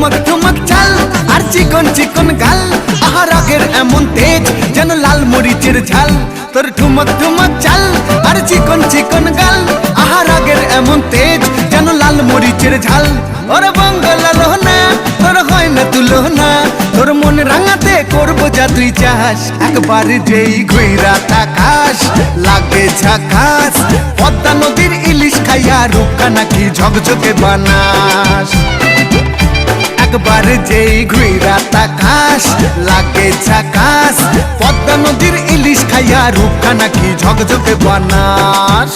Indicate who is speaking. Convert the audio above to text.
Speaker 1: ঠুমক ঠুমক চাল আর চিকন চিকন গাল, আহা রাগের এমন তেজ যেন লাল মরিচের ঝাল। তোর ঠুমক ঠুমক চাল আর চিকন চিকন গাল, আহা রাগের এমন তেজ যেন লাল মরিচের ঝাল। ওরে বঙ্গলা লোহনা তোর হয় না তুলনা, তোর মন রাঙাতে করবো যা তুই চাস। একবার যেই ঘুইরা তাকাস লাগে ঝাকাস, পদ্মা নদীর ইলিশ খাইয়া রূপকা নাকি ঝকঝকে বানাস। একবার যেই ঘুইরা তাকাস লাগে ঝাকাস, পদ্মা নদীর ইলিশ খাইয়া রূপকা নাকি ঝকঝকে বানাস।